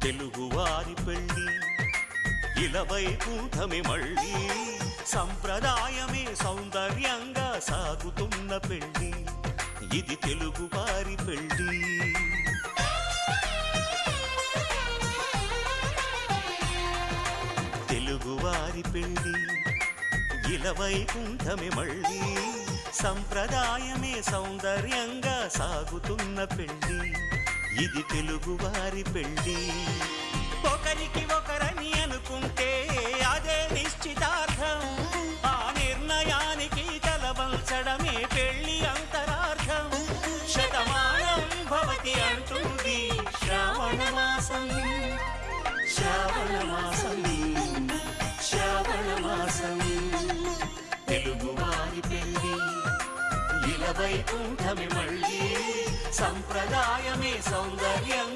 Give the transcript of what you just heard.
తెలుగువారి పెళ్ళి ఇలవైకుంఠమే మళ్ళీ సంప్రదాయమే సౌందర్యంగా సాగుతున్న పెళ్ళి ఇది తెలుగువారి పెళ్ళి తెలుగువారి పెళ్ళి ఇలవైకుంఠమే మళ్ళీ సంప్రదాయమే సౌందర్యంగా సాగుతున్న పెళ్ళి ఇది తెలుగువారి పెళ్ళి ఒకరికి ఒకరని అనుకుంటే అదే నిశ్చితార్థం ఆ నిర్ణయానికి తలవంచడమే పెళ్ళి అంతరార్థం శతమానం భవతి అంటుంది శ్రావణ మాసం శ్రావణ మాసం శ్రావణ మాసం తెలుగువారి పెళ్ళి ఇలవైకుంఠమే మళ్ళీ సంప్రదాయమే సౌందర్యం